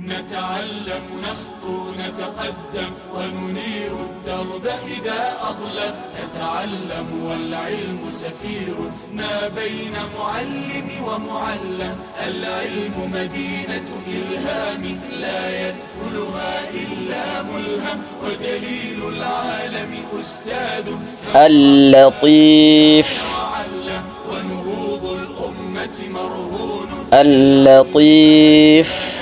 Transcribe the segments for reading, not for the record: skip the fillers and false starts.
نتعلم نخطو نتقدم وننير الدرب إذا أظلم. نتعلم والعلم سفير ما بين معلم ومعلم. العلم مدينة إلهام لا يدخلها إلا ملهم. ودليل العالم أستاذ اللطيف ونهوض الأمة مرهون. اللطيف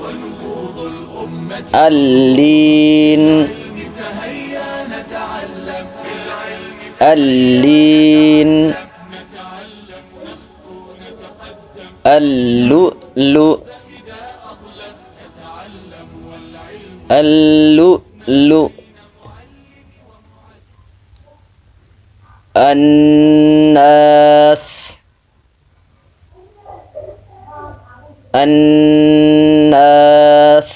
ونهوض الأمة اللين فهيا نتعلم بالعلم. اللين نتعلم نخطو نتقدم اللؤلؤ إذا أظلم. نتعلم والعلم اللؤلؤ الناس الناس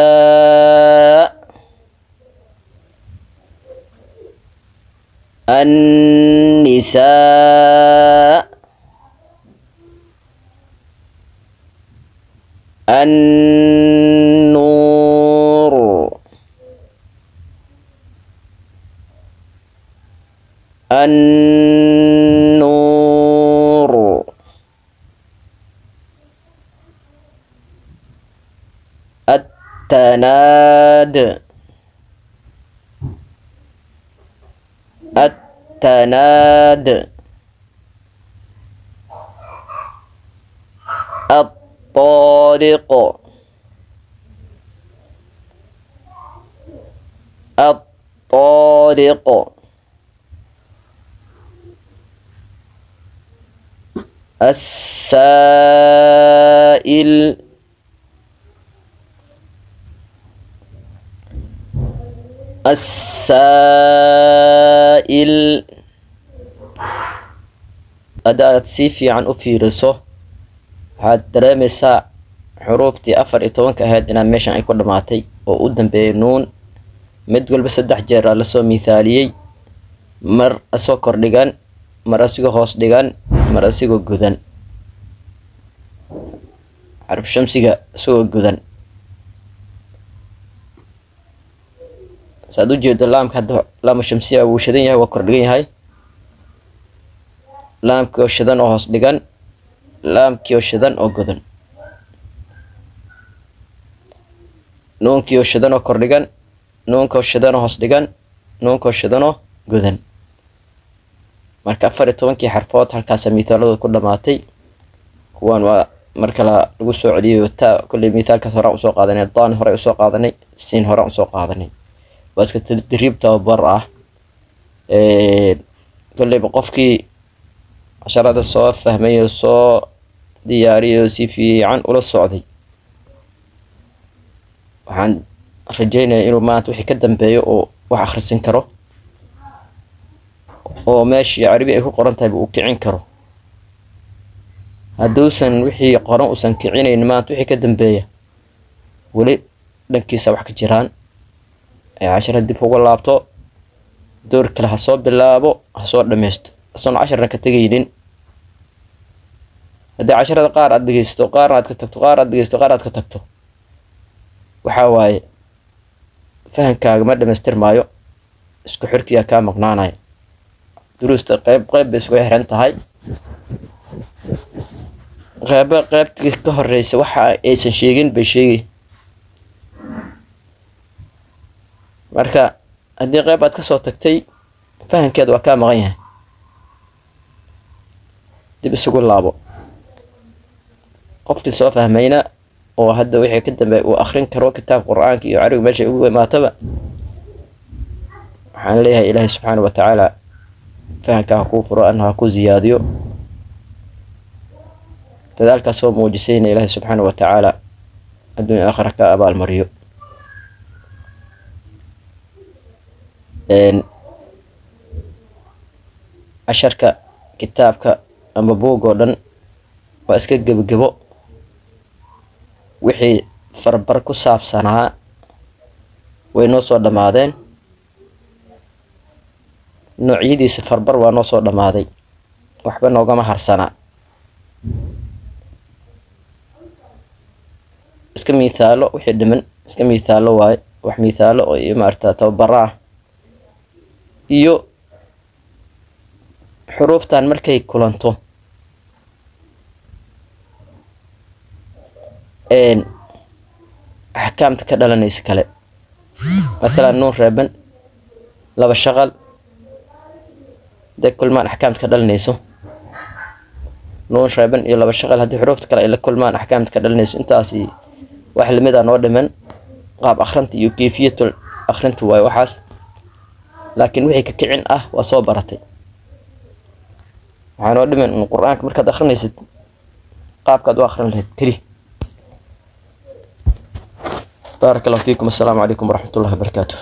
النساء النساء النور النور التناد التناد الطارق الطارق السائل السائل أداة سيفي عن أفيرسو waxaad dareemaysaa xuruuftii 14 ahayd inaan meeshan ay ku dhamaatay oo u dambeeyay nuun mid walba 3 jeer la soo miisaaliyay mar asoo kordhigan mar asigoo hoos dhigan mar asigoo gudan xarf shamsiga soo gudan saad u jeedo laamka hadda laam shamsiga uu shidan yahay waa kordhigan yahay laamka shidan oo hoos dhigan laamkii shidan oo gudan nuunkii shidan oo kordhigan nuunkii shidan oo hoos dhigan nuunkii shidan oo gudan marka 14 xarfood halkaas miisaaladu ku dhamaatay kuwan waa marka lagu soo celiyo ta kulli miisaalkaas hore u soo qaadanay daan hore u soo qaadanay siin hore u soo qaadanay waa iska tadriib tababar ah kulli qofkii casharada soo fahmay soo diyaariyo si fiican ula socday waxaan rajaynayaa inuu maanta wixii ka dambeeyo oo wax akhrisin karo oo meeshii carabi ay ku qoran tahay uu kicin karo haduusan wixii qoran uusan kicinayn maanta wixii ka dambeeya wali dhankiisa wax ka jiraan ay casharada dib uga laabto door kale ha soo bilaabo ha soo dhameysto asoo casharna ka tagaynin haddii casharada qaar aad dhegeysto qaar aad ka tagto qaar aad dhegeysto qaar aad ka tagto waxa waaye fahankaaga ma dhameystirmaayo isku xirkiya ka maqnaanaya duruusta qayb bay isku xiran tahay qaybtii ka horeysa waxa aysan sheegin bay sheegi marka haddii qayb aad ka soo tagtay fahankeeda waa ka maqan yahay dib isugu laabo qofkii soo fahmayna oo hadda wixii ka dambeeyay uu akhrin karo kitaab quraanka iyo carabiga meesha ugu imaataba waxaan leeyahay ilaahay subxaanahu wa ta'ala fahanka ku furo anna ku ziyaadiyo dadaalka soo muujisayna ilaahay subxaanahu wa ta'ala adduun aakhira ka abaal mariyo casharka kitaabka ama buug oo dhan waa iska gebagebo wixii farbar ku saabsanaa way noo soo dhamaadeen noocyadiisa farbar waa noo soo dhamaaday waxba noogama harsana iska miisaalo wixii dhiman iska miisaalo waay wax miisaalo oo iyo maarta tababara iyo xuruuftan markay kulanto axkaamta ka dhalanaysa kale مثلا نون رابن لaba shaqal de kulmaan axkaamta ka dhalanayso nuun reeban iyo laba shaqal haddii xuruufta kale ay la kulmaan axkaamta ka dhalanayso intaasi wax lamid ah noo dhiman qaab akhrinta iyo kayfiyatul akhrinta waayo waxaas laakiin wixii ka kicin ah waa soo baratay waxaa noo dhiman in qur-aanka markaad akhrinaysid qaabkaad u akhrin lahayd keli بارك الله فيكم السلام عليكم ورحمة الله وبركاته